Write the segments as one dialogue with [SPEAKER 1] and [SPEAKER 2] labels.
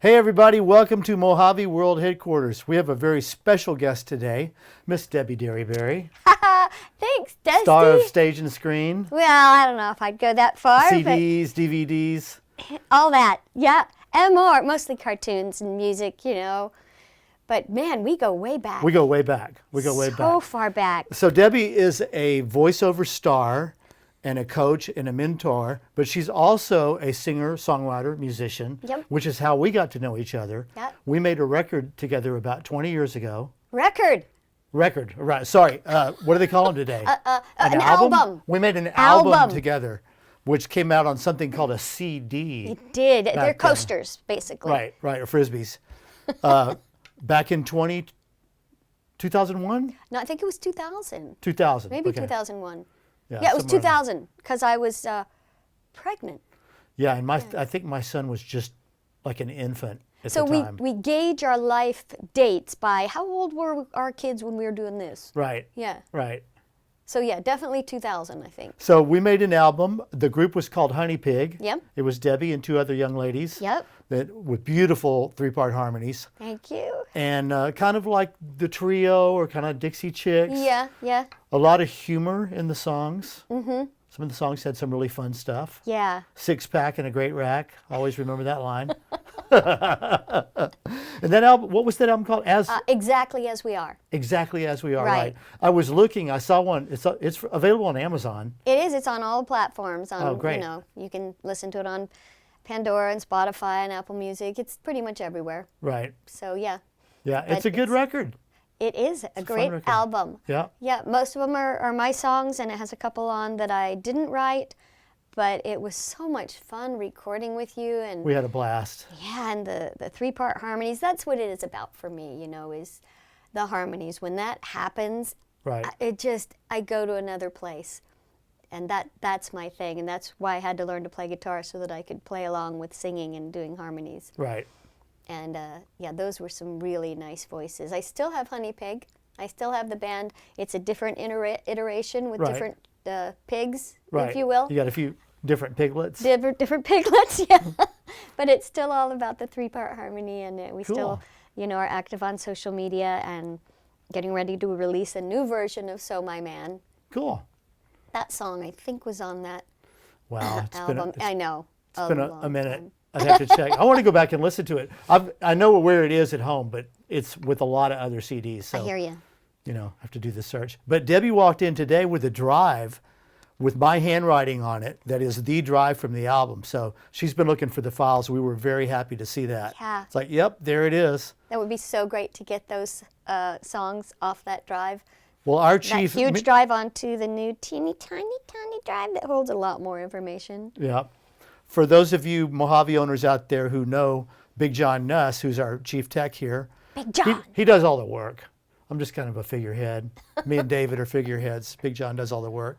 [SPEAKER 1] Hey everybody, welcome to Mojave World Headquarters. We have a very special guest today, Miss Debi Derryberry.
[SPEAKER 2] Thanks, Dusty.
[SPEAKER 1] Star of stage and screen.
[SPEAKER 2] Well, I don't know if I'd go that far.
[SPEAKER 1] CDs, DVDs.
[SPEAKER 2] All that, yeah, and more. Mostly cartoons and music, But man, we go way back.
[SPEAKER 1] We go way back.
[SPEAKER 2] So far back.
[SPEAKER 1] So Debi is a voiceover star and a coach and a mentor, but she's also a singer, songwriter, musician, which is how we got to know each other.
[SPEAKER 2] Yep.
[SPEAKER 1] We made a record together about 20 years ago.
[SPEAKER 2] Record,
[SPEAKER 1] right. Sorry. What do they call them today?
[SPEAKER 2] an album.
[SPEAKER 1] We made an album together, which came out on something called a CD.
[SPEAKER 2] It did. They're coasters, basically.
[SPEAKER 1] Right, or Frisbees. Back in 2001?
[SPEAKER 2] No, I think it was 2000.
[SPEAKER 1] 2000.
[SPEAKER 2] Maybe
[SPEAKER 1] okay.
[SPEAKER 2] 2001.
[SPEAKER 1] Yeah,
[SPEAKER 2] it was 2000 because I was pregnant.
[SPEAKER 1] Yeah, and I think my son was just like an infant at
[SPEAKER 2] So
[SPEAKER 1] the time.
[SPEAKER 2] we gauge our life dates by how old were our kids when we were doing this.
[SPEAKER 1] Right.
[SPEAKER 2] Yeah.
[SPEAKER 1] Right.
[SPEAKER 2] So yeah, definitely 2000, I think.
[SPEAKER 1] So we made an album. The group was called Honey Pig.
[SPEAKER 2] Yep.
[SPEAKER 1] It was Debi and two other young ladies.
[SPEAKER 2] Yep.
[SPEAKER 1] With beautiful three-part harmonies.
[SPEAKER 2] Thank you.
[SPEAKER 1] And kind of like the trio or kind of Dixie Chicks.
[SPEAKER 2] Yeah.
[SPEAKER 1] A lot of humor in the songs. Mm-hmm. Some of the songs had some really fun stuff.
[SPEAKER 2] Yeah.
[SPEAKER 1] Six pack and a great rack. Always remember that line. And that album, what was that album called?
[SPEAKER 2] Exactly As We Are.
[SPEAKER 1] Exactly As We Are.
[SPEAKER 2] Right.
[SPEAKER 1] I was looking. I saw one. It's available on Amazon.
[SPEAKER 2] It is. It's on all the platforms.
[SPEAKER 1] Oh, great.
[SPEAKER 2] You can listen to it on Pandora and Spotify and Apple Music. It's pretty much everywhere.
[SPEAKER 1] Right.
[SPEAKER 2] So yeah.
[SPEAKER 1] Yeah, it's a good record.
[SPEAKER 2] It is a great album.
[SPEAKER 1] Yeah.
[SPEAKER 2] Yeah, most of them are my songs, and it has a couple on that I didn't write, but it was so much fun recording with you. And
[SPEAKER 1] we had a blast.
[SPEAKER 2] Yeah, and the three-part harmonies, that's what it is about for me, is the harmonies. When that happens,
[SPEAKER 1] right.
[SPEAKER 2] I go to another place. And that's my thing, and that's why I had to learn to play guitar so that I could play along with singing and doing harmonies.
[SPEAKER 1] Right.
[SPEAKER 2] And those were some really nice voices. I still have Honey Pig. I still have the band. It's a different iteration with different pigs, if you will.
[SPEAKER 1] You got a few different piglets.
[SPEAKER 2] Different piglets, yeah. But it's still all about the three-part harmony, and we still, are active on social media and getting ready to release a new version of So My Man.
[SPEAKER 1] Cool.
[SPEAKER 2] That song, I think, was on that
[SPEAKER 1] album.
[SPEAKER 2] I know.
[SPEAKER 1] It's been a minute. Time. I'd have to check. I want to go back and listen to it. I know where it is at home, but it's with a lot of other CDs. So,
[SPEAKER 2] I hear you.
[SPEAKER 1] I have to do the search. But Debi walked in today with a drive with my handwriting on it that is the drive from the album. So she's been looking for the files. We were very happy to see that.
[SPEAKER 2] Yeah.
[SPEAKER 1] It's like, yep, there it is.
[SPEAKER 2] That would be so great to get those songs off that drive.
[SPEAKER 1] Well, our chief...
[SPEAKER 2] That huge drive onto the new teeny tiny drive that holds a lot more information.
[SPEAKER 1] Yeah. For those of you Mojave owners out there who know Big John Nuss, who's our chief tech here,
[SPEAKER 2] Big John.
[SPEAKER 1] He does all the work. I'm just kind of a figurehead. Me and David are figureheads. Big John does all the work.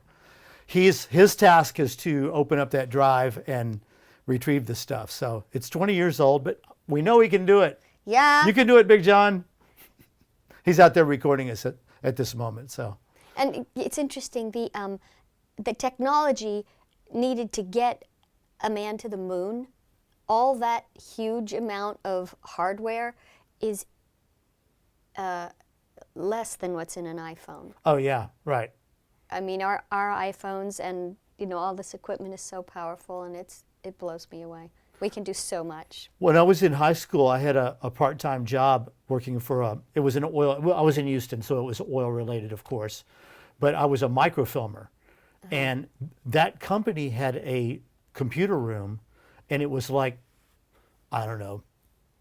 [SPEAKER 1] His task is to open up that drive and retrieve the stuff. So it's 20 years old, but we know he can do it.
[SPEAKER 2] Yeah.
[SPEAKER 1] You can do it, Big John. He's out there recording us at this moment. So.
[SPEAKER 2] And it's interesting. The technology needed to get a man to the moon. All that huge amount of hardware is less than what's in an iPhone.
[SPEAKER 1] Oh yeah, right.
[SPEAKER 2] I mean, our iPhones and all this equipment is so powerful, and it blows me away. We can do so much.
[SPEAKER 1] When I was in high school, I had a part-time job working for it was an oil. Well, I was in Houston, so it was oil related, of course, but I was a microfilmer, and that company had a computer room, and it was like, I don't know,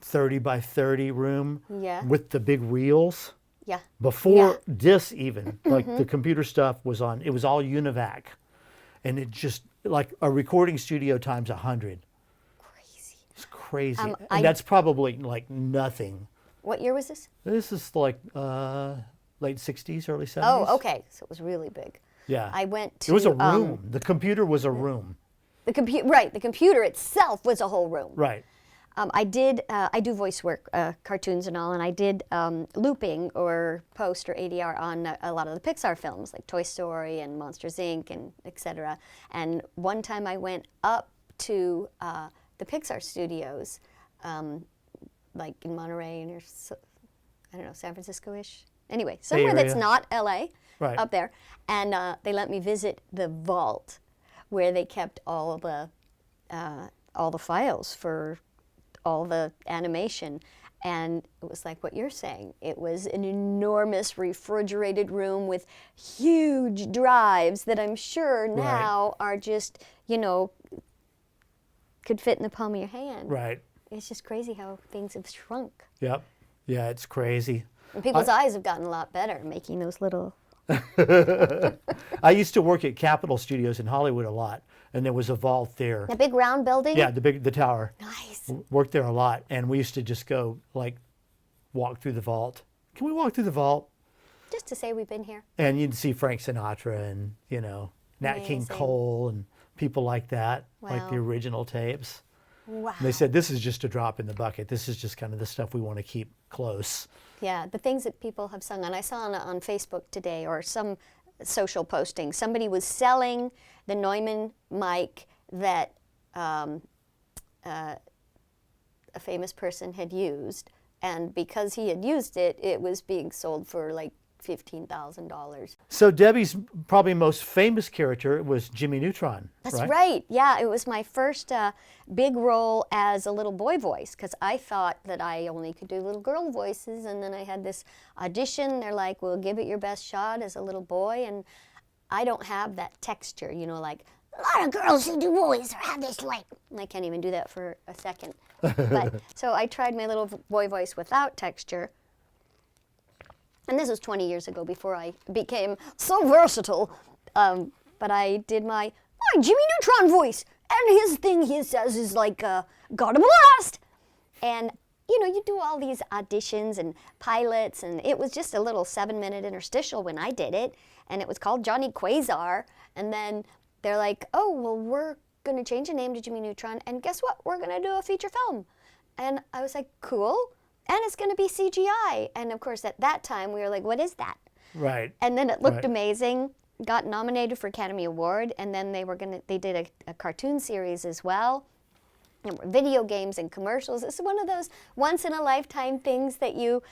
[SPEAKER 1] 30 by 30 room with the big reels.
[SPEAKER 2] Yeah.
[SPEAKER 1] Before this even, like the computer stuff was on, it was all UNIVAC, and it just like a recording studio times 100.
[SPEAKER 2] Crazy.
[SPEAKER 1] It's crazy. And that's probably like nothing.
[SPEAKER 2] What year was this?
[SPEAKER 1] This is like late 60s, early 70s.
[SPEAKER 2] Oh, okay. So it was really big.
[SPEAKER 1] Yeah.
[SPEAKER 2] I went to...
[SPEAKER 1] It was a room. The computer was a room.
[SPEAKER 2] The computer itself was a whole room.
[SPEAKER 1] Right.
[SPEAKER 2] I do voice work, cartoons and all, and I did looping or post or ADR on a lot of the Pixar films, like Toy Story and Monsters, Inc., and etc. And one time I went up to the Pixar studios like in Monterey or I don't know, San Francisco-ish. Anyway, somewhere that's
[SPEAKER 1] Area.
[SPEAKER 2] not LA,
[SPEAKER 1] Right.
[SPEAKER 2] up there. And they let me visit the vault where they kept all the files for all the animation. And it was like what you're saying. It was an enormous refrigerated room with huge drives that I'm sure now are just, you know, could fit in the palm of your hand.
[SPEAKER 1] Right.
[SPEAKER 2] It's just crazy how things have shrunk.
[SPEAKER 1] Yep. Yeah, it's crazy.
[SPEAKER 2] And people's eyes have gotten a lot better making those little...
[SPEAKER 1] I used to work at Capitol Studios in Hollywood a lot, and there was a vault there.
[SPEAKER 2] The big round building?
[SPEAKER 1] Yeah, the tower.
[SPEAKER 2] Nice.
[SPEAKER 1] Worked there a lot, and we used to just go like walk through the vault. Can we walk through the vault?
[SPEAKER 2] Just to say we've been here.
[SPEAKER 1] And you'd see Frank Sinatra and Nat King
[SPEAKER 2] Amazing.
[SPEAKER 1] Cole and people like that, like the
[SPEAKER 2] Wow.
[SPEAKER 1] original tapes.
[SPEAKER 2] Wow.
[SPEAKER 1] And they said this is just a drop in the bucket. This is just kind of the stuff we want to keep close.
[SPEAKER 2] Yeah, the things that people have sung. And I saw on Facebook today or some social posting, somebody was selling the Neumann mic that a famous person had used. And because he had used it, it was being sold for like $15,000.
[SPEAKER 1] So Debbie's probably most famous character was Jimmy Neutron.
[SPEAKER 2] That's right. Yeah, it was my first big role as a little boy voice because I thought that I only could do little girl voices, and then I had this audition. They're like, "Well, give it your best shot as a little boy," and I don't have that texture, you know, like a lot of girls who do boys have this like. I can't even do that for a second. But so I tried my little boy voice without texture. And this was 20 years ago before I became so versatile. But I did my Jimmy Neutron voice. And his thing he says is like, got a blast. And, you know, you do all these auditions and pilots. And it was just a little 7-minute interstitial when I did it. And it was called Johnny Quasar. And then they're like, oh, well, we're going to change the name to Jimmy Neutron. And guess what? We're going to do a feature film. And I was like, cool. And it's going to be CGI. And of course, at that time, we were like, what is that?
[SPEAKER 1] Right.
[SPEAKER 2] And then it looked
[SPEAKER 1] Right.
[SPEAKER 2] amazing, got nominated for Academy Award, and then they did a cartoon series as well. And video games and commercials. It's one of those once-in-a-lifetime things that you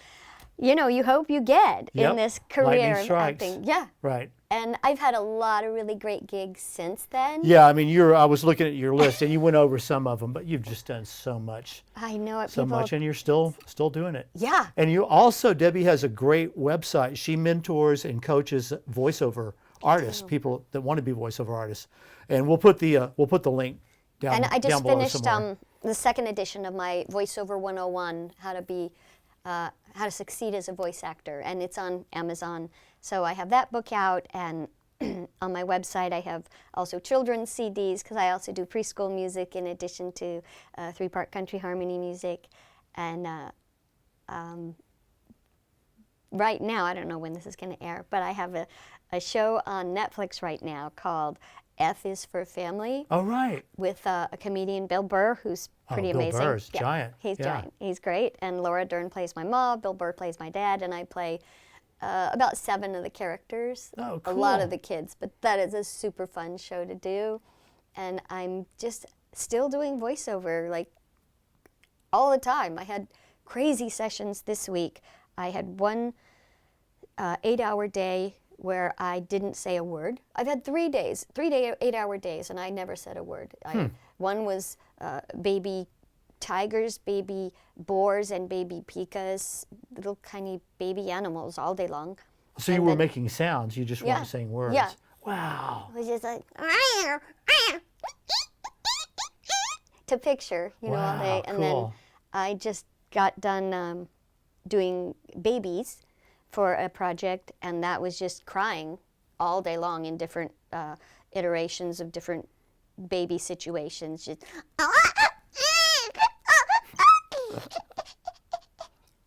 [SPEAKER 2] hope you get
[SPEAKER 1] Yep.
[SPEAKER 2] in this career
[SPEAKER 1] Lightning
[SPEAKER 2] of
[SPEAKER 1] strikes.
[SPEAKER 2] acting. Yeah.
[SPEAKER 1] Right.
[SPEAKER 2] And I've had a lot of really great gigs since then.
[SPEAKER 1] Yeah, I mean, I was looking at your list, and you went over some of them, but you've just done so much,
[SPEAKER 2] I know it.
[SPEAKER 1] so
[SPEAKER 2] people,
[SPEAKER 1] much, and you're still doing it.
[SPEAKER 2] Yeah.
[SPEAKER 1] And you also, Debbie has a great website. She mentors and coaches voiceover artists, people that want to be voiceover artists. And we'll put the link down.
[SPEAKER 2] And I just
[SPEAKER 1] down below
[SPEAKER 2] finished
[SPEAKER 1] somewhere.
[SPEAKER 2] the second edition of my Voiceover 101, how to succeed as a voice actor, and it's on Amazon. So I have that book out, and on my website I have also children's CDs because I also do preschool music in addition to 3-part country harmony music. And right now, I don't know when this is going to air, but I have a show on Netflix right now called F is for Family.
[SPEAKER 1] Oh, right.
[SPEAKER 2] With a comedian, Bill Burr, who's pretty
[SPEAKER 1] Bill
[SPEAKER 2] amazing.
[SPEAKER 1] Burr's giant.
[SPEAKER 2] He's
[SPEAKER 1] Yeah.
[SPEAKER 2] giant. He's great. And Laura Dern plays my mom, Bill Burr plays my dad, and I play about 7 of the characters.
[SPEAKER 1] Oh,
[SPEAKER 2] A lot
[SPEAKER 1] cool.
[SPEAKER 2] of the kids, but that is a super fun show to do. And I'm just still doing voiceover like all the time. I had crazy sessions this week. I had one 8-hour day where I didn't say a word. I've had 3 8-hour days, and I never said a word. One was baby tigers, baby boars, and baby pikas, little tiny baby animals all day long.
[SPEAKER 1] So you
[SPEAKER 2] And
[SPEAKER 1] were
[SPEAKER 2] then-
[SPEAKER 1] making sounds, you just
[SPEAKER 2] Yeah.
[SPEAKER 1] weren't saying words.
[SPEAKER 2] Yeah.
[SPEAKER 1] Wow.
[SPEAKER 2] It was just like, to picture, all day.
[SPEAKER 1] Wow,
[SPEAKER 2] And then
[SPEAKER 1] cool.
[SPEAKER 2] I just got done doing babies for a project, and that was just crying all day long in different iterations of different baby situations. Just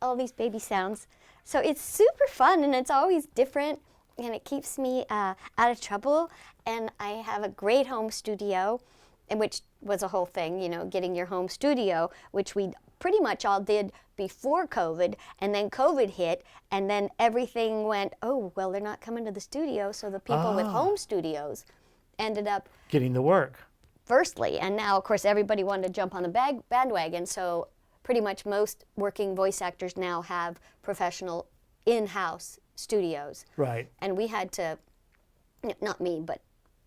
[SPEAKER 2] all these baby sounds. So it's super fun, and it's always different, and it keeps me out of trouble. And I have a great home studio, and which was a whole thing, getting your home studio, which we pretty much all did before COVID, and then COVID hit, and then everything went, oh, well, they're not coming to the studio, so the people with home studios ended up
[SPEAKER 1] Getting the work.
[SPEAKER 2] firstly, and now, of course, everybody wanted to jump on the bandwagon, so pretty much most working voice actors now have professional in-house studios.
[SPEAKER 1] Right.
[SPEAKER 2] And we had to, not me, but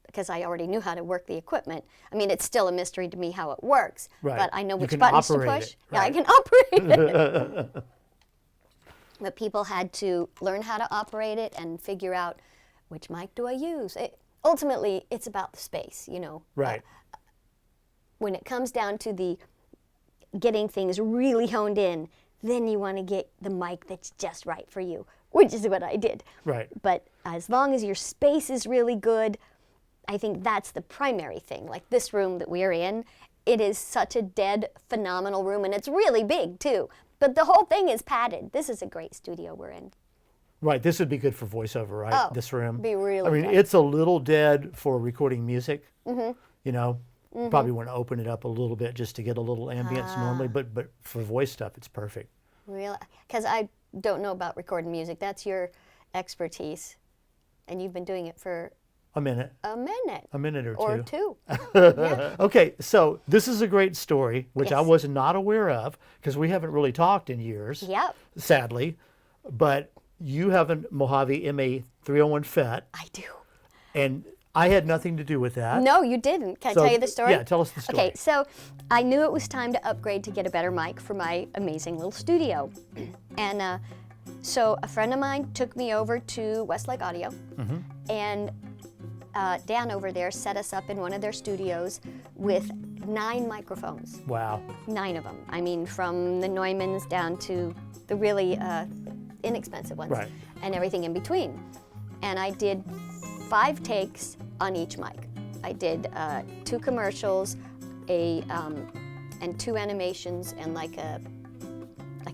[SPEAKER 2] because I already knew how to work the equipment. I mean, it's still a mystery to me how it works,
[SPEAKER 1] Right.
[SPEAKER 2] but I know
[SPEAKER 1] You
[SPEAKER 2] which
[SPEAKER 1] can
[SPEAKER 2] buttons to
[SPEAKER 1] operate
[SPEAKER 2] push.
[SPEAKER 1] it,
[SPEAKER 2] Yeah, I
[SPEAKER 1] right.
[SPEAKER 2] can operate it. But people had to learn how to operate it and figure out which mic do I use. Ultimately, it's about the space, you know.
[SPEAKER 1] Right.
[SPEAKER 2] When it comes down to the getting things really honed in, then you want to get the mic that's just right for you, which is what I did.
[SPEAKER 1] Right.
[SPEAKER 2] But as long as your space is really good, I think that's the primary thing. Like this room that we're in, it is such a dead, phenomenal room, and it's really big too. But the whole thing is padded. This is a great studio we're in.
[SPEAKER 1] Right. This would be good for voiceover, right?
[SPEAKER 2] Oh,
[SPEAKER 1] This room.
[SPEAKER 2] be really
[SPEAKER 1] I mean,
[SPEAKER 2] good.
[SPEAKER 1] it's a little dead for recording music. You know, probably want to open it up a little bit just to get a little ambience normally, but for voice stuff, it's perfect.
[SPEAKER 2] Really? Because I don't know about recording music. That's your expertise, and you've been doing it for
[SPEAKER 1] A minute.
[SPEAKER 2] a minute.
[SPEAKER 1] A minute or
[SPEAKER 2] Or
[SPEAKER 1] two.
[SPEAKER 2] two. Yeah.
[SPEAKER 1] Okay, so this is a great story, which I
[SPEAKER 2] Yes.
[SPEAKER 1] was not aware of because we haven't really talked in years,
[SPEAKER 2] Yep,
[SPEAKER 1] sadly. But you have a Mojave MA 301 FET,
[SPEAKER 2] I do.
[SPEAKER 1] and I had nothing to do with that.
[SPEAKER 2] No, you didn't. Can I
[SPEAKER 1] So,
[SPEAKER 2] tell you the story?
[SPEAKER 1] yeah, tell us the story.
[SPEAKER 2] Okay, so I knew it was time to upgrade to get a better mic for my amazing little studio. And so a friend of mine took me over to Westlake Audio, and Dan over there set us up in one of their studios with 9 microphones.
[SPEAKER 1] Wow.
[SPEAKER 2] 9 of them. I mean, from the Neumanns down to the really inexpensive ones,
[SPEAKER 1] Right.
[SPEAKER 2] and everything in between. And I did 5 takes on each mic. I did 2 commercials, and 2 animations, and like a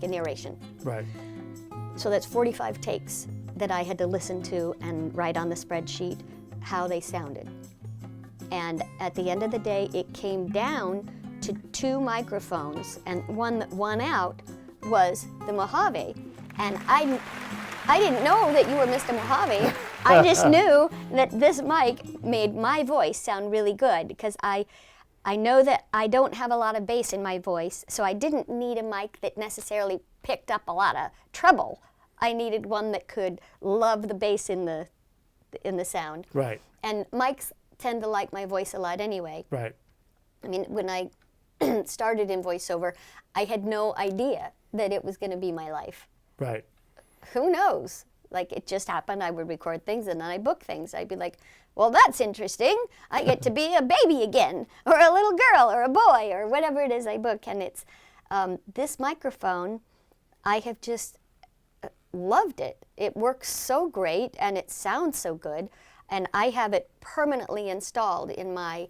[SPEAKER 2] narration.
[SPEAKER 1] Right.
[SPEAKER 2] So that's 45 takes that I had to listen to and write on the spreadsheet how they sounded. And at the end of the day, it came down to 2 microphones, and one that won out was the Mojave. And I didn't know that you were Mr. Mojave. I just knew that this mic made my voice sound really good, because I know that I don't have a lot of bass in my voice, so I didn't need a mic that necessarily picked up a lot of treble. I needed one that could love the bass in the sound.
[SPEAKER 1] Right.
[SPEAKER 2] And mics tend to like my voice a lot anyway.
[SPEAKER 1] Right.
[SPEAKER 2] I mean, when I started in voiceover, I had no idea that it was going to be my life.
[SPEAKER 1] Right.
[SPEAKER 2] Who knows? Like, it just happened. I would record things and then I book things. I'd be like, well, that's interesting. I get to be a baby again, or a little girl, or a boy, or whatever it is I book. And it's this microphone, I have just loved it. It works so great and it sounds so good. And I have it permanently installed in my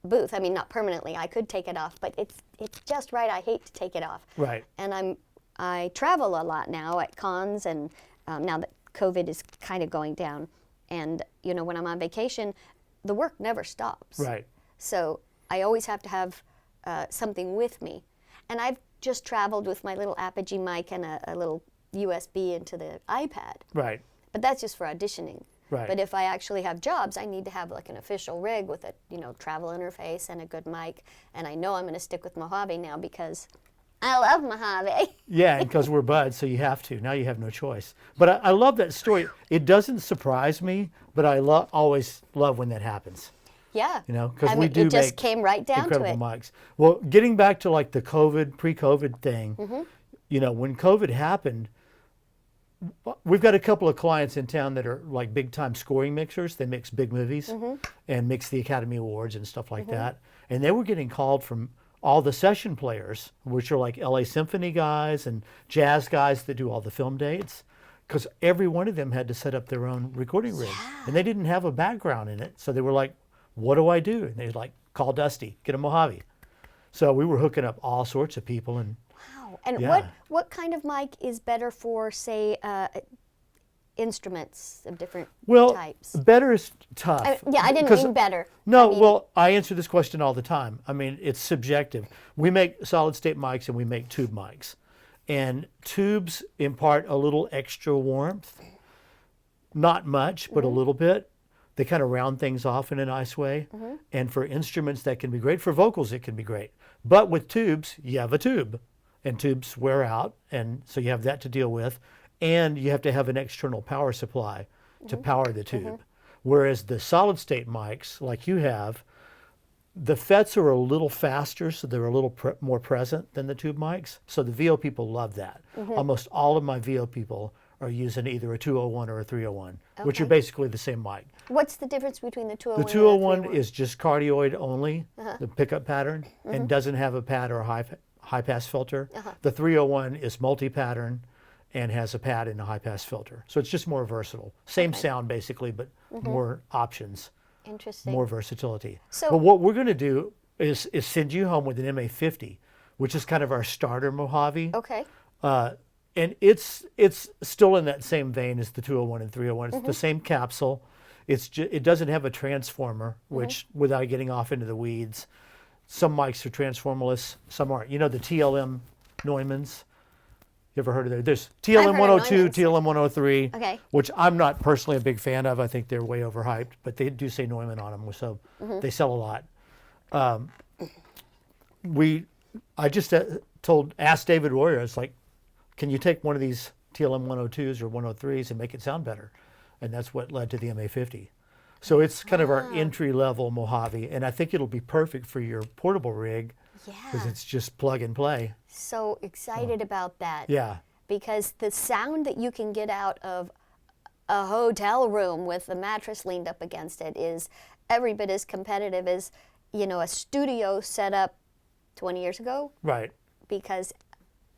[SPEAKER 2] booth. I mean, not permanently. I could take it off, but it's just right. I hate to take it off.
[SPEAKER 1] Right.
[SPEAKER 2] And I travel a lot now at cons, and now that COVID is kind of going down. And, you know, when I'm on vacation, the work never stops.
[SPEAKER 1] Right.
[SPEAKER 2] So I always have to have something with me. And I've just traveled with my little Apogee mic and a little USB into the iPad.
[SPEAKER 1] Right.
[SPEAKER 2] But that's just for auditioning.
[SPEAKER 1] Right.
[SPEAKER 2] But if I actually have jobs, I need to have like an official rig with a, you know, travel interface and a good mic. And I know I'm going to stick with Mojave now because I love Mojave.
[SPEAKER 1] Yeah, and because we're buds, so you have to. Now you have no choice. But I love that story. It doesn't surprise me, but I always love when that happens.
[SPEAKER 2] Yeah.
[SPEAKER 1] You know, because
[SPEAKER 2] I
[SPEAKER 1] we
[SPEAKER 2] mean,
[SPEAKER 1] do
[SPEAKER 2] it just
[SPEAKER 1] make
[SPEAKER 2] came right down to
[SPEAKER 1] incredible
[SPEAKER 2] it.
[SPEAKER 1] mics. Well, getting back to like the pre-COVID thing,
[SPEAKER 2] Mm-hmm.
[SPEAKER 1] you know, when COVID happened, we've got a couple of clients in town that are like big time scoring mixers. They mix big movies
[SPEAKER 2] Mm-hmm.
[SPEAKER 1] and mix the Academy Awards and stuff like that. And they were getting called from all the session players, which are like LA Symphony guys and jazz guys that do all the film dates, because every one of them had to set up their own recording rig. And they didn't have a background in it. So they were like, what do I do? And they like, call Dusty, get a Mojave. So we were hooking up all sorts of people. And
[SPEAKER 2] Wow. And
[SPEAKER 1] Yeah.
[SPEAKER 2] what kind of mic is better for, say, instruments of different
[SPEAKER 1] well,
[SPEAKER 2] types?
[SPEAKER 1] better is tough.
[SPEAKER 2] I didn't
[SPEAKER 1] 'Cause-
[SPEAKER 2] mean better.
[SPEAKER 1] No,
[SPEAKER 2] I mean,
[SPEAKER 1] well, I answer this question all the time. I mean, it's subjective. We make solid state mics and we make tube mics. And tubes impart a little extra warmth. Not much, but a little bit. They kind of round things off in a nice way. And for instruments, that can be great. For vocals, it can be great. But with tubes, you have a tube. and tubes wear out, and so you have that to deal with, and you have to have an external power supply to power the tube. Whereas the solid state mics, like you have, the FETs are a little faster, so they're a little more present than the tube mics. So the VO people love that. Almost all of my VO people are using either a 201 or a 301, which are basically the same mic.
[SPEAKER 2] What's the difference between the 201
[SPEAKER 1] The 201
[SPEAKER 2] and the 301?
[SPEAKER 1] is just cardioid only, the pickup pattern, and doesn't have a pad or a high pass filter. The 301 is multi-pattern and has a pad and a high pass filter. So it's just more versatile. Same sound basically, but more options,
[SPEAKER 2] Interesting.
[SPEAKER 1] more versatility.
[SPEAKER 2] So-
[SPEAKER 1] but what we're going to do is send you home with an MA50, which is kind of our starter Mojave.
[SPEAKER 2] Okay.
[SPEAKER 1] And it's still in that same vein as the 201 and 301. It's the same capsule. It doesn't have a transformer, which without getting off into the weeds, some mics are transformerless, some aren't. You know the TLM Neumanns? You ever heard of that? There's TLM
[SPEAKER 2] heard of
[SPEAKER 1] 102,
[SPEAKER 2] Neumanns.
[SPEAKER 1] TLM 103,
[SPEAKER 2] Okay.
[SPEAKER 1] which I'm not personally a big fan of. I think they're way overhyped, but they do say Neumann on them, so they sell a lot. I just asked David Royer, it's like, can you take one of these TLM 102s or 103s and make it sound better? And that's what led to the MA50. So it's kind of our entry-level Mojave, and I think it'll be perfect for your portable rig because
[SPEAKER 2] Yeah.
[SPEAKER 1] it's just plug and play.
[SPEAKER 2] So excited about that.
[SPEAKER 1] Yeah,
[SPEAKER 2] Because the sound that you can get out of a hotel room with the mattress leaned up against it is every bit as competitive as, a studio set up 20 years ago,
[SPEAKER 1] right.
[SPEAKER 2] because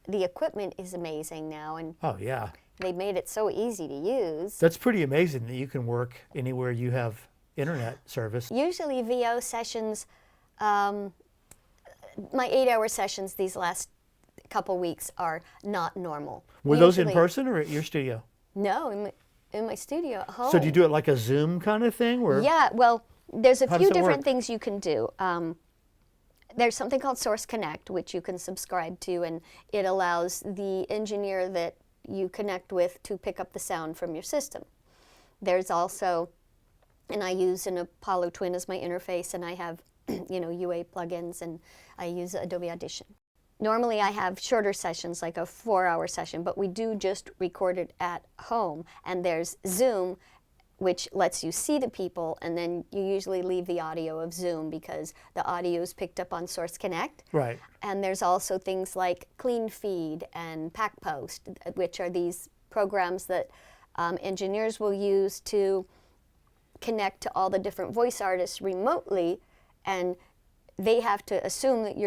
[SPEAKER 2] the equipment is amazing now, and
[SPEAKER 1] Oh, yeah.
[SPEAKER 2] they made it so easy to use.
[SPEAKER 1] That's pretty amazing that you can work anywhere you have internet service.
[SPEAKER 2] Usually VO sessions, my 8-hour sessions these last couple weeks are not normal.
[SPEAKER 1] Were those in
[SPEAKER 2] Usually-
[SPEAKER 1] person or at your studio?
[SPEAKER 2] No, in my studio at home.
[SPEAKER 1] So do you do it like a Zoom kind of thing? Or?
[SPEAKER 2] Yeah, well, there's a
[SPEAKER 1] How
[SPEAKER 2] few
[SPEAKER 1] does that
[SPEAKER 2] different
[SPEAKER 1] work?
[SPEAKER 2] things you can do. There's something called Source Connect, which you can subscribe to, and it allows the engineer that you connect with to pick up the sound from your system. There's also, and I use an Apollo Twin as my interface, and I have, UA plugins, and I use Adobe Audition. Normally I have shorter sessions, like a 4-hour session, but we do just record it at home. And there's Zoom, which lets you see the people, and then you usually leave the audio of Zoom because the audio is picked up on Source Connect.
[SPEAKER 1] Right.
[SPEAKER 2] And there's also things like Clean Feed and Pack Post, which are these programs that engineers will use to connect to all the different voice artists remotely, and they have to assume that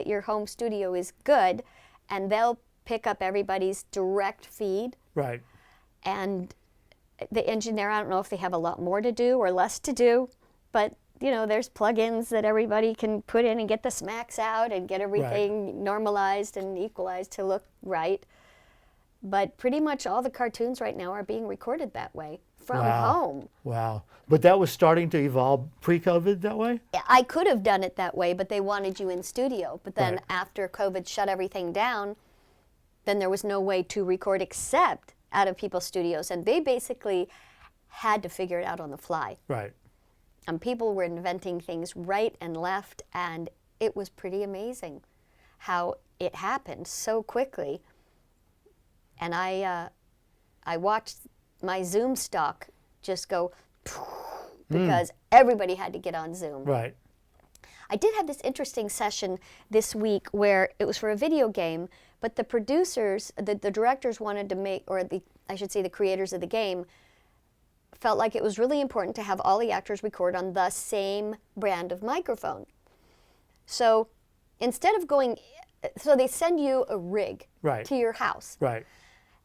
[SPEAKER 2] your home studio is good, and they'll pick up everybody's direct feed.
[SPEAKER 1] Right.
[SPEAKER 2] And the engineer, I don't know if they have a lot more to do or less to do, but there's plugins that everybody can put in and get the smacks out and get everything normalized and equalized to look right. But pretty much all the cartoons right now are being recorded that way from home.
[SPEAKER 1] Wow. But that was starting to evolve pre-COVID that way?
[SPEAKER 2] I could have done it that way, but they wanted you in studio. But then
[SPEAKER 1] Right.
[SPEAKER 2] after COVID shut everything down, then there was no way to record except out of people's studios. And they basically had to figure it out on the fly.
[SPEAKER 1] Right.
[SPEAKER 2] And people were inventing things right and left, and it was pretty amazing how it happened so quickly. And I watched my Zoom stock just go because everybody had to get on Zoom.
[SPEAKER 1] Right.
[SPEAKER 2] I did have this interesting session this week where it was for a video game, but the producers, the directors wanted to make, or I should say the creators of the game, felt like it was really important to have all the actors record on the same brand of microphone. So instead of so they send you a rig
[SPEAKER 1] Right.
[SPEAKER 2] to your house.
[SPEAKER 1] Right.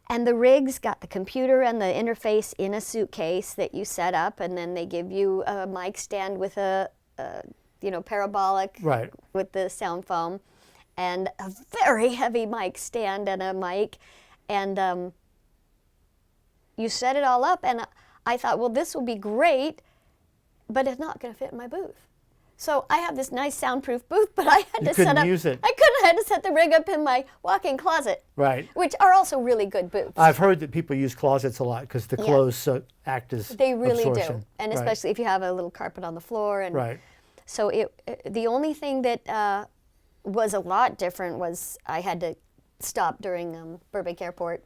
[SPEAKER 2] And the rig's got the computer and the interface in a suitcase that you set up, and then they give you a mic stand with a parabolic
[SPEAKER 1] Right.
[SPEAKER 2] with the sound foam, and a very heavy mic stand and a mic, and you set it all up, and I thought, well, this will be great, but it's not going to fit in my booth. So I have this nice soundproof booth, but I had
[SPEAKER 1] You
[SPEAKER 2] to
[SPEAKER 1] couldn't
[SPEAKER 2] set up.
[SPEAKER 1] use it.
[SPEAKER 2] I had to set the rig up in my walk-in closet,
[SPEAKER 1] Right.
[SPEAKER 2] which are also really good booths.
[SPEAKER 1] I've heard that people use closets a lot because the clothes act as
[SPEAKER 2] They really
[SPEAKER 1] absorption.
[SPEAKER 2] do, and
[SPEAKER 1] Right.
[SPEAKER 2] especially if you have a little carpet on the floor. And
[SPEAKER 1] Right.
[SPEAKER 2] so the only thing that was a lot different was I had to stop during Burbank Airport.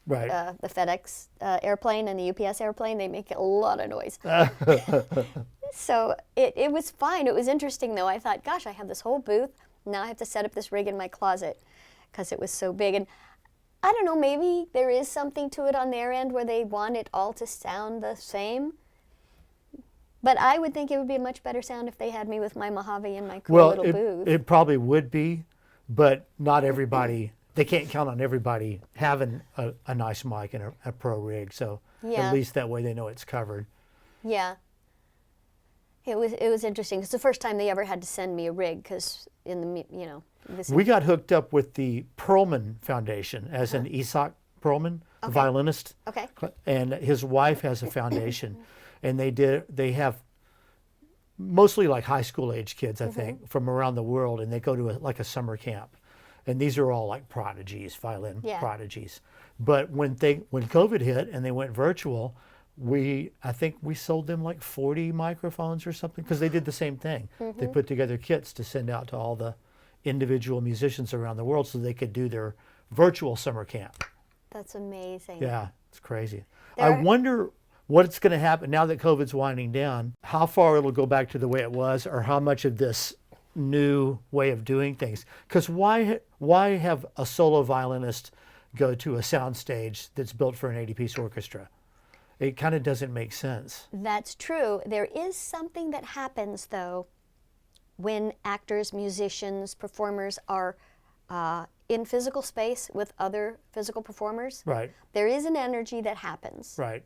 [SPEAKER 1] Right.
[SPEAKER 2] The FedEx airplane and the UPS airplane, they make a lot of noise. So it was fine. It was interesting, though. I thought, gosh, I have this whole booth. Now I have to set up this rig in my closet because it was so big. And I don't know, maybe there is something to it on their end where they want it all to sound the same. But I would think it would be a much better sound if they had me with my Mojave in my cool little booth.
[SPEAKER 1] It probably would be, but not everybody, they can't count on everybody having a nice mic and a pro rig. So
[SPEAKER 2] Yeah.
[SPEAKER 1] at least that way they know it's covered.
[SPEAKER 2] Yeah. It was interesting. It's the first time they ever had to send me a rig because
[SPEAKER 1] We got hooked up with the Perlman Foundation as an Isak Perlman, the violinist.
[SPEAKER 2] Okay.
[SPEAKER 1] And his wife has a foundation, and they have mostly like high school age kids, I think, from around the world, and they go to like a summer camp. And these are all like prodigies, violin prodigies. But when COVID hit and they went virtual, I think we sold them like 40 microphones or something, because they did the same thing. They put together kits to send out to all the individual musicians around the world so they could do their virtual summer camp.
[SPEAKER 2] That's amazing.
[SPEAKER 1] Yeah, it's crazy. I wonder what's going to happen now that COVID's winding down, how far it'll go back to the way it was, or how much of this new way of doing things. Because why have a solo violinist go to a soundstage that's built for an 80-piece orchestra? It kind of doesn't make sense.
[SPEAKER 2] That's true. There is something that happens, though, when actors, musicians, performers are in physical space with other physical performers.
[SPEAKER 1] Right.
[SPEAKER 2] There is an energy that happens.
[SPEAKER 1] Right.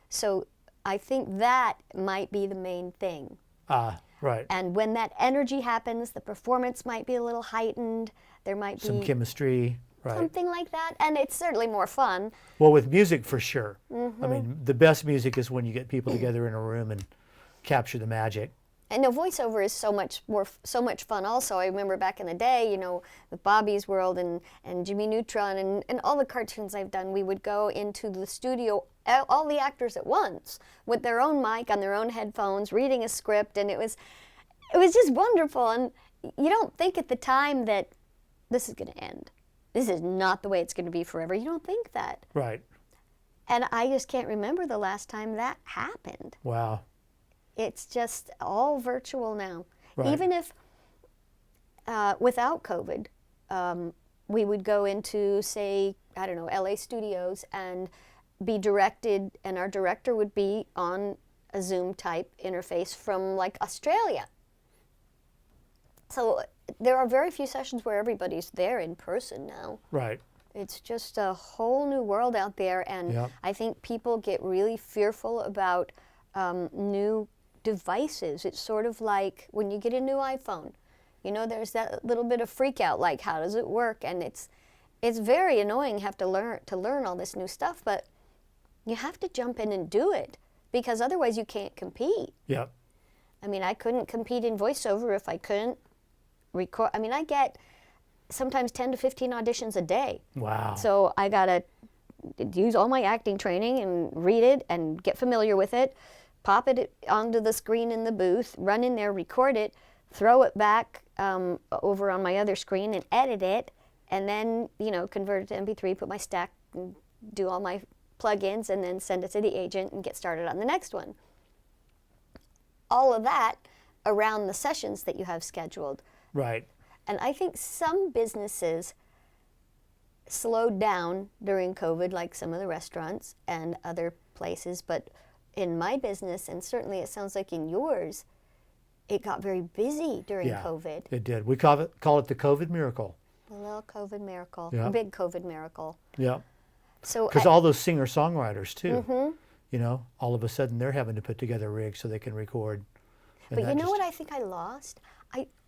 [SPEAKER 2] So I think that might be the main thing.
[SPEAKER 1] Right.
[SPEAKER 2] And when that energy happens, the performance might be a little heightened. There might
[SPEAKER 1] Some
[SPEAKER 2] be
[SPEAKER 1] chemistry. Right.
[SPEAKER 2] something like that. And it's certainly more fun.
[SPEAKER 1] Well, with music, for sure. I mean, the best music is when you get people together in a room and capture the magic.
[SPEAKER 2] And the voiceover is so much fun also. I remember back in the day, with Bobby's World and Jimmy Neutron and all the cartoons I've done, we would go into the studio, all the actors at once, with their own mic on their own headphones, reading a script, and it was just wonderful. And you don't think at the time that this is going to end. This is not the way it's going to be forever. You don't think that.
[SPEAKER 1] Right.
[SPEAKER 2] And I just can't remember the last time that happened.
[SPEAKER 1] Wow.
[SPEAKER 2] It's just all virtual now.
[SPEAKER 1] Right.
[SPEAKER 2] Even if, without COVID, we would go into, say, I don't know, LA studios and be directed, and our director would be on a Zoom type interface from like Australia. So there are very few sessions where everybody's there in person now.
[SPEAKER 1] Right.
[SPEAKER 2] It's just a whole new world out there, and I think people get really fearful about new devices. It's sort of like when you get a new iPhone, there's that little bit of freak out, like how does it work? And it's very annoying have to learn all this new stuff, but you have to jump in and do it because otherwise you can't compete.
[SPEAKER 1] Yep.
[SPEAKER 2] I mean, I couldn't compete in voiceover if I couldn't record. I mean, I get sometimes 10 to 15 auditions a day.
[SPEAKER 1] Wow.
[SPEAKER 2] So I gotta use all my acting training and read it and get familiar with it, pop it onto the screen in the booth, run in there, record it, throw it back over on my other screen and edit it, and then, convert it to MP3, put my stack, and do all my plugins, and then send it to the agent and get started on the next one. All of that around the sessions that you have scheduled.
[SPEAKER 1] Right.
[SPEAKER 2] And I think some businesses slowed down during COVID, like some of the restaurants and other places, but in my business, and certainly it sounds like in yours, it got very busy during COVID.
[SPEAKER 1] It did. We call it the COVID miracle.
[SPEAKER 2] A little COVID miracle,
[SPEAKER 1] Yeah.
[SPEAKER 2] a big COVID miracle.
[SPEAKER 1] Yeah.
[SPEAKER 2] So
[SPEAKER 1] Because all those singer-songwriters, too, all of a sudden they're having to put together rigs so they can record.
[SPEAKER 2] But you know what I think I lost?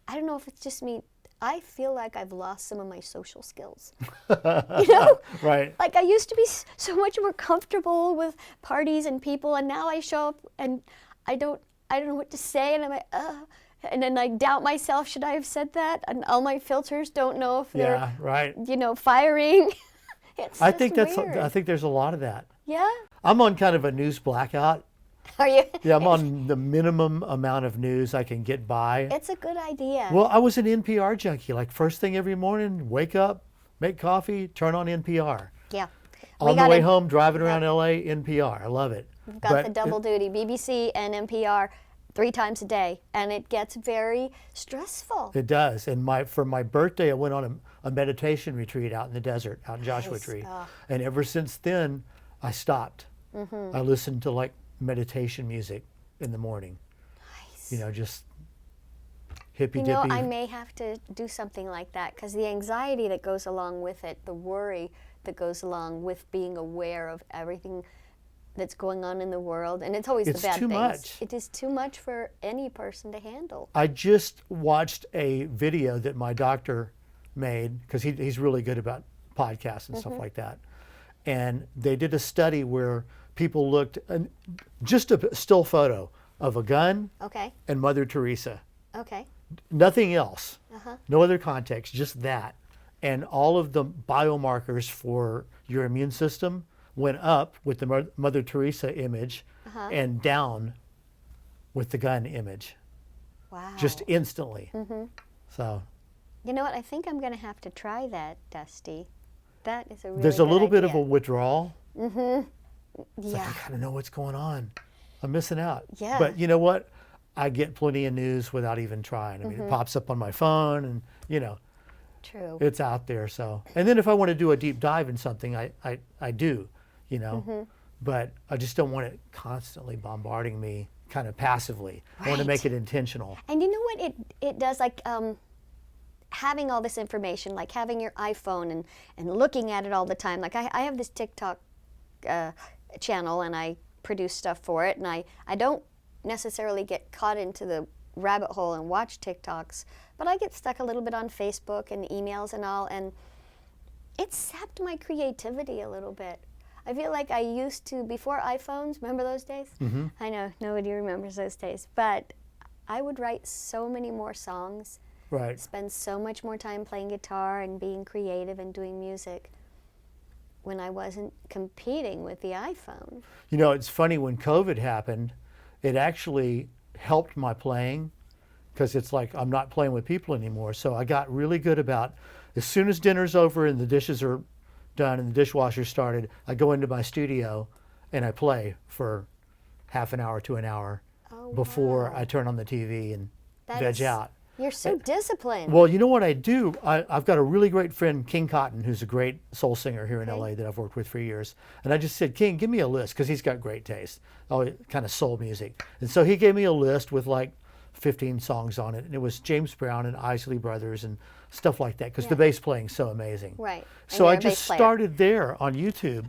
[SPEAKER 2] I don't know if it's just me. I feel like I've lost some of my social skills.
[SPEAKER 1] Right.
[SPEAKER 2] Like I used to be so much more comfortable with parties and people, and now I show up and I don't know what to say, and I'm like, and then I doubt myself. Should I have said that? And all my filters don't know if they're,
[SPEAKER 1] right.
[SPEAKER 2] Firing. It's
[SPEAKER 1] I
[SPEAKER 2] just
[SPEAKER 1] think
[SPEAKER 2] weird.
[SPEAKER 1] there's a lot of that.
[SPEAKER 2] Yeah.
[SPEAKER 1] I'm on kind of a news blackout.
[SPEAKER 2] Are you?
[SPEAKER 1] Yeah, I'm on the minimum amount of news I can get by.
[SPEAKER 2] It's a good idea.
[SPEAKER 1] Well, I was an NPR junkie. Like first thing every morning, wake up, make coffee, turn on NPR.
[SPEAKER 2] Yeah.
[SPEAKER 1] On the way home, driving around LA, NPR. I love it.
[SPEAKER 2] We've got the double duty, BBC and NPR, 3 times a day, and it gets very stressful.
[SPEAKER 1] It does. And for my birthday, I went on a meditation retreat out in the desert, out in Joshua Tree.
[SPEAKER 2] Oh.
[SPEAKER 1] And ever since then, I stopped. I listened to like meditation music in the morning.
[SPEAKER 2] Nice.
[SPEAKER 1] You know, just hippy
[SPEAKER 2] You know,
[SPEAKER 1] dippy.
[SPEAKER 2] I may have to do something like that because the anxiety that goes along with it, the worry that goes along with being aware of everything that's going on in the world, and it's always
[SPEAKER 1] It's
[SPEAKER 2] the bad
[SPEAKER 1] too
[SPEAKER 2] things.
[SPEAKER 1] much.
[SPEAKER 2] It is too much for any person to handle.
[SPEAKER 1] I just watched a video that my doctor made because he's really good about podcasts and stuff like that. And they did a study where people looked, just a still photo of a gun
[SPEAKER 2] Okay.
[SPEAKER 1] and Mother Teresa.
[SPEAKER 2] Okay.
[SPEAKER 1] Nothing else. No other context, just that. And all of the biomarkers for your immune system went up with the Mother Teresa image and down with the gun image,
[SPEAKER 2] Wow.
[SPEAKER 1] just instantly. So
[SPEAKER 2] You know what? I think I'm going to have to try that, Dusty. That is a really
[SPEAKER 1] there's a
[SPEAKER 2] good
[SPEAKER 1] little bit of a
[SPEAKER 2] idea.
[SPEAKER 1] withdrawal. It's like,
[SPEAKER 2] Yeah.
[SPEAKER 1] I gotta know what's going on. I'm missing out.
[SPEAKER 2] Yeah.
[SPEAKER 1] But you know what? I get plenty of news without even trying. I mean, it pops up on my phone, and you know,
[SPEAKER 2] True.
[SPEAKER 1] it's out there. So, and then if I want to do a deep dive in something, I do, you know, but I just don't want it constantly bombarding me, kind of passively. I want to
[SPEAKER 2] Right.
[SPEAKER 1] make it intentional.
[SPEAKER 2] And you know what it does, like having all this information, like having your iPhone and looking at it all the time. Like I have this TikTok channel and I produce stuff for it, and I don't necessarily get caught into the rabbit hole and watch TikToks, but I get stuck a little bit on Facebook and emails and all, and it sapped my creativity a little bit. I feel like I used to, before iPhones, remember those days? I know, nobody remembers those days, but I would write so many more songs,
[SPEAKER 1] Right.
[SPEAKER 2] spend so much more time playing guitar and being creative and doing music when I wasn't competing with the iPhone.
[SPEAKER 1] You know, it's funny, when COVID happened, it actually helped my playing because it's like I'm not playing with people anymore. So I got really good about, as soon as dinner's over and the dishes are done and the dishwasher started, I go into my studio and I play for half an hour to an hour before
[SPEAKER 2] wow.
[SPEAKER 1] I turn on the TV and
[SPEAKER 2] That
[SPEAKER 1] veg
[SPEAKER 2] is-
[SPEAKER 1] out.
[SPEAKER 2] You're so disciplined.
[SPEAKER 1] Well, you know what I do? I've got a really great friend, King Cotton, who's a great soul singer here in
[SPEAKER 2] Okay.
[SPEAKER 1] LA that I've worked with for years. And I just said, King, give me a list, because he's got great taste, all kind of soul music. And so he gave me a list with like 15 songs on it. And it was James Brown and Isley Brothers and stuff like that, because the bass playing's so amazing.
[SPEAKER 2] Right. And
[SPEAKER 1] So I
[SPEAKER 2] you're a bass
[SPEAKER 1] just
[SPEAKER 2] player.
[SPEAKER 1] started there on YouTube.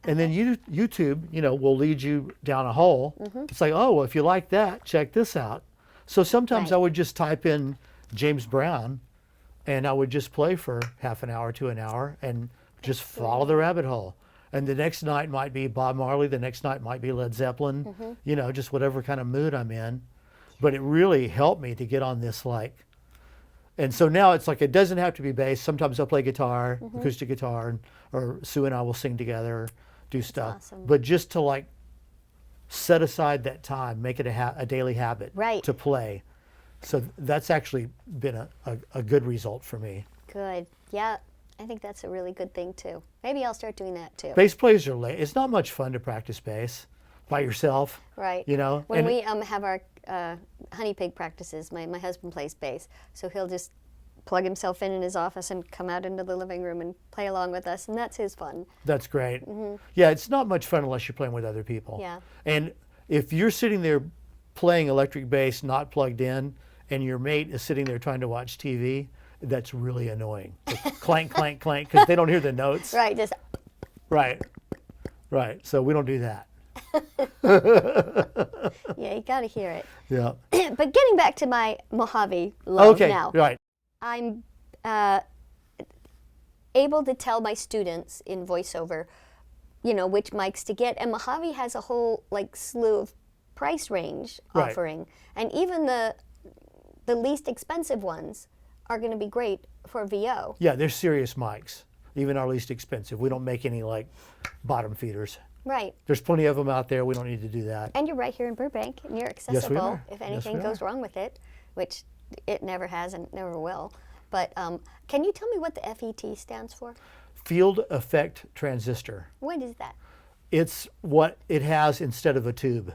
[SPEAKER 1] And then YouTube, you know, will lead you down a hole. It's like, oh, well, if you like that, check this out. So sometimes
[SPEAKER 2] Right.
[SPEAKER 1] I would just type in James Brown and I would just play for half an hour to an hour and just follow the rabbit hole. And the next night might be Bob Marley, the next night might be Led Zeppelin, you know, just whatever kind of mood I'm in. But it really helped me to get on this, like, and so now it's like, it doesn't have to be bass. Sometimes I'll play guitar, acoustic guitar, or Sue and I will sing together, do stuff.
[SPEAKER 2] awesome.
[SPEAKER 1] But just to like set aside that time, make it a daily habit
[SPEAKER 2] Right.
[SPEAKER 1] to play. So that's actually been a good result for me.
[SPEAKER 2] Good. Yeah, I think that's a really good thing too. Maybe I'll start doing that too.
[SPEAKER 1] Bass players are late. It's not much fun to practice bass by yourself.
[SPEAKER 2] Right.
[SPEAKER 1] You know?
[SPEAKER 2] When
[SPEAKER 1] And-
[SPEAKER 2] we have our honey pig practices, my husband plays bass, so he'll just plug himself in his office and come out into the living room and play along with us, and that's his fun.
[SPEAKER 1] That's great. Yeah, it's not much fun unless you're playing with other people.
[SPEAKER 2] Yeah.
[SPEAKER 1] And if you're sitting there playing electric bass, not plugged in, and your mate is sitting there trying to watch TV, that's really annoying. Clank, clank, clank, because they don't hear the notes.
[SPEAKER 2] Right. Just
[SPEAKER 1] Right. Right. So we don't do that.
[SPEAKER 2] yeah, you got to hear it.
[SPEAKER 1] Yeah.
[SPEAKER 2] But getting back to my Mojave love
[SPEAKER 1] Okay.
[SPEAKER 2] now.
[SPEAKER 1] Right.
[SPEAKER 2] I'm able to tell my students in voiceover, you know, which mics to get, and Mojave has a whole like slew of price range
[SPEAKER 1] Right.
[SPEAKER 2] offering, and even the least expensive ones are going to be great for VO.
[SPEAKER 1] Yeah, they're serious mics. Even our least expensive. We don't make any like bottom feeders.
[SPEAKER 2] Right.
[SPEAKER 1] There's plenty of them out there. We don't need to do that.
[SPEAKER 2] And you're right here in Burbank, and you're
[SPEAKER 1] we
[SPEAKER 2] accessible
[SPEAKER 1] are.
[SPEAKER 2] if
[SPEAKER 1] Yes,
[SPEAKER 2] anything
[SPEAKER 1] we
[SPEAKER 2] goes
[SPEAKER 1] are.
[SPEAKER 2] wrong with it, which it never has and never will. But can you tell me what the FET stands for?
[SPEAKER 1] Field effect transistor.
[SPEAKER 2] What is that?
[SPEAKER 1] It's what it has instead of a tube.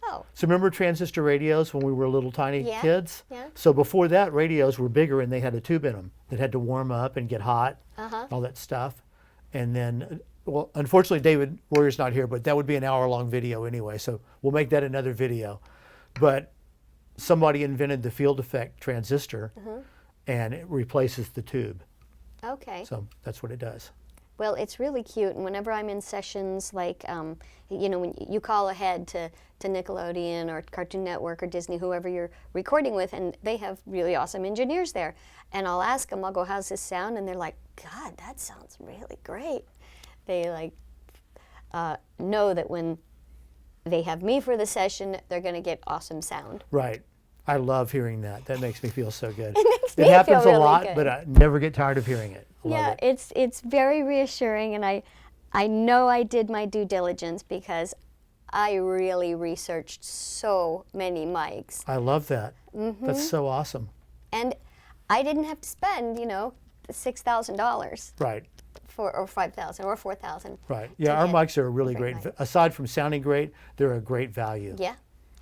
[SPEAKER 2] Oh,
[SPEAKER 1] So remember transistor radios when we were little tiny
[SPEAKER 2] Yeah,
[SPEAKER 1] kids?
[SPEAKER 2] yeah.
[SPEAKER 1] So before that, radios were bigger and they had a tube in them that had to warm up and get hot, all that stuff. And then, well, unfortunately, David Royer's not here, but that would be an hour-long video anyway. So we'll make that another video. But somebody invented the field effect transistor, and it replaces the tube.
[SPEAKER 2] okay.
[SPEAKER 1] So that's what it does.
[SPEAKER 2] Well, it's really cute, and whenever I'm in sessions, like, you know, when you call ahead to Nickelodeon or Cartoon Network or Disney, whoever you're recording with, and they have really awesome engineers there, and I'll ask them, I'll go, how's this sound? And they're like, God, that sounds really great. They, like, know that when they have me for the session, they're going to get awesome sound.
[SPEAKER 1] Right. I love hearing that. That makes me feel so good.
[SPEAKER 2] It makes me
[SPEAKER 1] It happens
[SPEAKER 2] feel
[SPEAKER 1] a
[SPEAKER 2] really
[SPEAKER 1] lot,
[SPEAKER 2] good.
[SPEAKER 1] but I never get tired of hearing it. I love
[SPEAKER 2] Yeah,
[SPEAKER 1] it.
[SPEAKER 2] it's very reassuring, and I know I did my due diligence because I really researched so many mics,
[SPEAKER 1] I love that. That's so awesome.
[SPEAKER 2] and I didn't have to spend, you know, $6,000
[SPEAKER 1] Right.
[SPEAKER 2] or $5,000 or $4,000.
[SPEAKER 1] Right. Yeah, our
[SPEAKER 2] get
[SPEAKER 1] mics are a really
[SPEAKER 2] a
[SPEAKER 1] great.
[SPEAKER 2] great mic.
[SPEAKER 1] Aside from sounding great, they're a great value.
[SPEAKER 2] Yeah,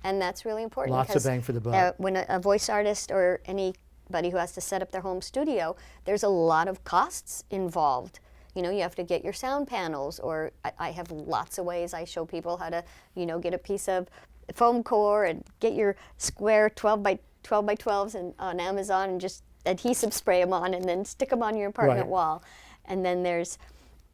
[SPEAKER 2] and that's really important.
[SPEAKER 1] Lots of
[SPEAKER 2] 'cause,
[SPEAKER 1] bang for the buck.
[SPEAKER 2] when a voice artist or anybody who has to set up their home studio, there's a lot of costs involved. You know, you have to get your sound panels, or I have lots of ways I show people how to, you know, get a piece of foam core and get your square 12 by 12s on Amazon and just adhesive spray them on and then stick them on your apartment
[SPEAKER 1] Right.
[SPEAKER 2] wall. And then there's,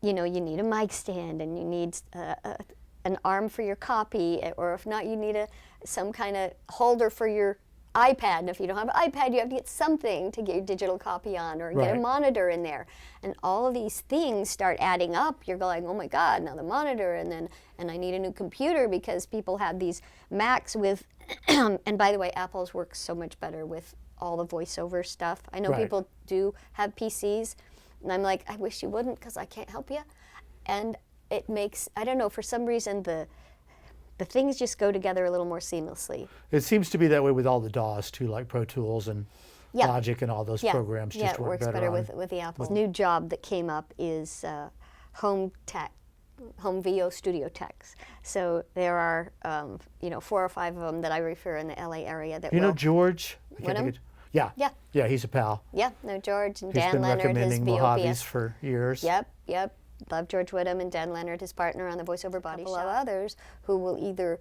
[SPEAKER 2] you know, you need a mic stand and you need an arm for your copy, or if not, you need some kind of holder for your iPad. And if you don't have an iPad, you have to get something to get your digital copy on, or get a
[SPEAKER 1] Right.
[SPEAKER 2] monitor in there. And all of these things start adding up. You're going, oh my God, now the monitor, and I need a new computer, because people have these Macs with, and by the way, Apple's works so much better with all the voiceover stuff. I know
[SPEAKER 1] Right.
[SPEAKER 2] people do have PCs, and I'm like, I wish you wouldn't, because I can't help you. And it makes, I don't know, for some reason the things just go together a little more seamlessly.
[SPEAKER 1] It seems to be that way with all the DAWs too, like Pro Tools and
[SPEAKER 2] Yeah.
[SPEAKER 1] Logic and all those
[SPEAKER 2] Yeah,
[SPEAKER 1] programs.
[SPEAKER 2] yeah,
[SPEAKER 1] Just
[SPEAKER 2] it
[SPEAKER 1] work
[SPEAKER 2] works better
[SPEAKER 1] on.
[SPEAKER 2] with the Apple. New job that came up is home tech, home VO studio techs. So there are, you know, 4 or 5 of them that I refer in the LA area that
[SPEAKER 1] You know
[SPEAKER 2] will,
[SPEAKER 1] George? I can't
[SPEAKER 2] Whittam?
[SPEAKER 1] think of- Yeah.
[SPEAKER 2] Yeah.
[SPEAKER 1] Yeah, he's a pal.
[SPEAKER 2] yeah, no, George and
[SPEAKER 1] He's
[SPEAKER 2] Dan
[SPEAKER 1] been
[SPEAKER 2] Leonard, his
[SPEAKER 1] recommending Mojaves
[SPEAKER 2] VOPS.
[SPEAKER 1] for years.
[SPEAKER 2] Yep. Love George Whittam and Dan Leonard, his partner on the voiceover body shop. Others who will either,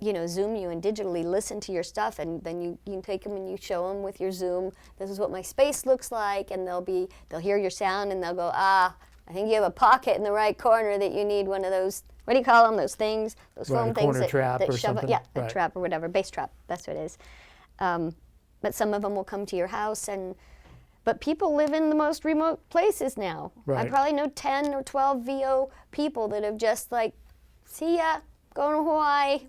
[SPEAKER 2] you know, Zoom you and digitally listen to your stuff, and then you can take them and you show them with your Zoom, this is what my space looks like, and they'll hear your sound and they'll go, I think you have a pocket in the right corner that you need one of those, what do you call them, those things, those
[SPEAKER 1] Right,
[SPEAKER 2] foam
[SPEAKER 1] a
[SPEAKER 2] things
[SPEAKER 1] corner trap
[SPEAKER 2] that
[SPEAKER 1] or
[SPEAKER 2] shove
[SPEAKER 1] something.
[SPEAKER 2] yeah, a
[SPEAKER 1] Right.
[SPEAKER 2] trap or whatever, bass trap, that's what it is. But some of them will come to your house, but people live in the most remote places now. I
[SPEAKER 1] Right.
[SPEAKER 2] probably know 10 or 12 VO people that have just like, see ya, going to Hawaii.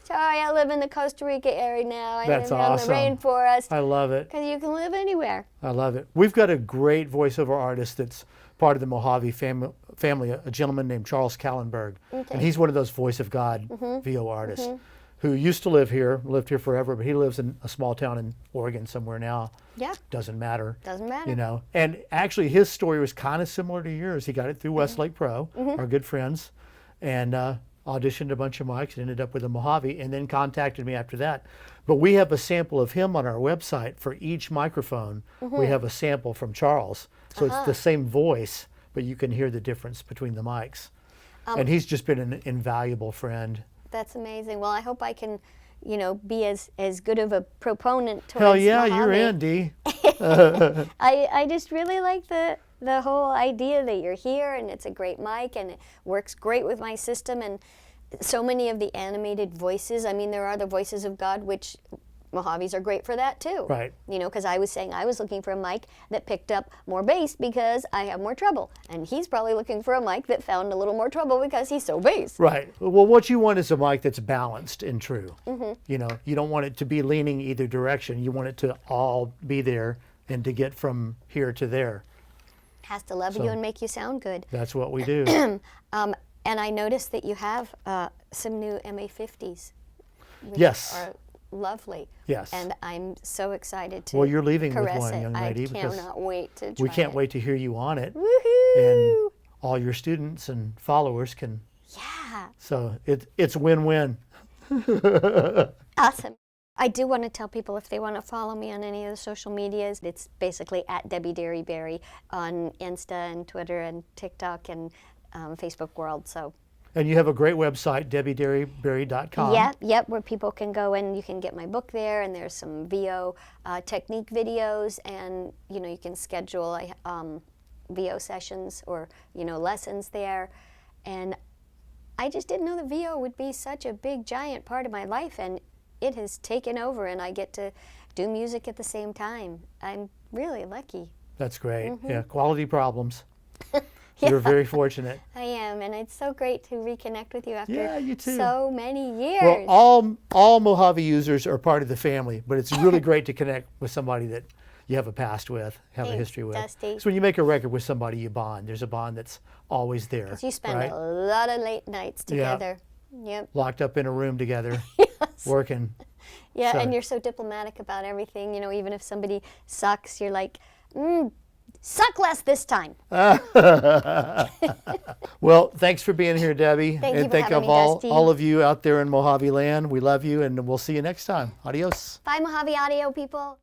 [SPEAKER 2] Sorry, I live in the Costa Rica area now. I
[SPEAKER 1] That's
[SPEAKER 2] live
[SPEAKER 1] awesome.
[SPEAKER 2] in the rainforest.
[SPEAKER 1] I love it.
[SPEAKER 2] Because you can live anywhere.
[SPEAKER 1] I love it. We've got a great voiceover artist that's part of the Mojave family, a gentleman named Charles Callenberg. And he's one of those voice of God VO artists who used to lived here forever, but he lives in a small town in Oregon somewhere now.
[SPEAKER 2] Yeah,
[SPEAKER 1] Doesn't matter.
[SPEAKER 2] doesn't matter.
[SPEAKER 1] You know, and actually his story was kind of similar to yours. He got it through Westlake Pro, our good friends, and auditioned a bunch of mics and ended up with a Mojave, and then contacted me after that. But we have a sample of him on our website for each microphone. We have a sample from Charles, so it's the same voice, but you can hear the difference between the mics. And he's just been an invaluable friend.
[SPEAKER 2] That's amazing. Well, I hope I can, you know, be as good of a proponent towards
[SPEAKER 1] Hell yeah, you're
[SPEAKER 2] Mojave.
[SPEAKER 1] in, Dee.
[SPEAKER 2] I just really like the whole idea that you're here, and it's a great mic, and it works great with my system, and so many of the animated voices. I mean, there are the voices of God, which Mojaves are great for that too.
[SPEAKER 1] Right.
[SPEAKER 2] You know, because I was saying I was looking for a mic that picked up more bass because I have more treble, and he's probably looking for a mic that found a little more treble because he's so bass.
[SPEAKER 1] Right. Well, what you want is a mic that's balanced and true. You know, you don't want it to be leaning either direction. You want it to all be there and to get from here to there.
[SPEAKER 2] Has to love you and make you sound good.
[SPEAKER 1] That's what we do.
[SPEAKER 2] And I noticed that you have some new MA50s. which
[SPEAKER 1] Yes.
[SPEAKER 2] are lovely.
[SPEAKER 1] Yes.
[SPEAKER 2] And I'm so excited to
[SPEAKER 1] Well, you're leaving with
[SPEAKER 2] caress
[SPEAKER 1] one,
[SPEAKER 2] it.
[SPEAKER 1] young lady,
[SPEAKER 2] I
[SPEAKER 1] because
[SPEAKER 2] cannot wait to try
[SPEAKER 1] we can't
[SPEAKER 2] it.
[SPEAKER 1] wait to hear you on it.
[SPEAKER 2] Woohoo!
[SPEAKER 1] And all your students and followers can.
[SPEAKER 2] Yeah.
[SPEAKER 1] So it's win-win.
[SPEAKER 2] Awesome. I do want to tell people if they want to follow me on any of the social medias, it's basically at Debi Derryberry on Insta and Twitter and TikTok and Facebook world. So.
[SPEAKER 1] And you have a great website, DebiDerryberry.com.
[SPEAKER 2] Yep, where people can go and you can get my book there, and there's some VO technique videos, and you can schedule VO sessions or lessons there. And I just didn't know that VO would be such a big giant part of my life, and it has taken over, and I get to do music at the same time. I'm really lucky.
[SPEAKER 1] That's great.
[SPEAKER 2] Mm-hmm.
[SPEAKER 1] Yeah, quality problems. You're very fortunate.
[SPEAKER 2] I am, and it's so great to reconnect with you after
[SPEAKER 1] you too.
[SPEAKER 2] so many years.
[SPEAKER 1] Well, all Mojave users are part of the family, but it's really great to connect with somebody that you have a past with, have a
[SPEAKER 2] Thanks,
[SPEAKER 1] history with.
[SPEAKER 2] Dusty.
[SPEAKER 1] So when you make a record with somebody, you bond. There's a bond that's always there.
[SPEAKER 2] 'Cause you spend
[SPEAKER 1] right?
[SPEAKER 2] a lot of late nights
[SPEAKER 1] Yeah.
[SPEAKER 2] together. Yep.
[SPEAKER 1] Locked up in a room together,
[SPEAKER 2] Yes.
[SPEAKER 1] working.
[SPEAKER 2] Yeah,
[SPEAKER 1] So-
[SPEAKER 2] and you're so diplomatic about everything. Even if somebody sucks, you're like, suck less this time.
[SPEAKER 1] Well, thanks for being here, Debbie.
[SPEAKER 2] Thank you
[SPEAKER 1] and
[SPEAKER 2] for
[SPEAKER 1] thank
[SPEAKER 2] having
[SPEAKER 1] of
[SPEAKER 2] me,
[SPEAKER 1] all,
[SPEAKER 2] Dusty.
[SPEAKER 1] all of you out there in Mojave land. We love you, and we'll see you next time. Adios.
[SPEAKER 2] Bye, Mojave Audio people.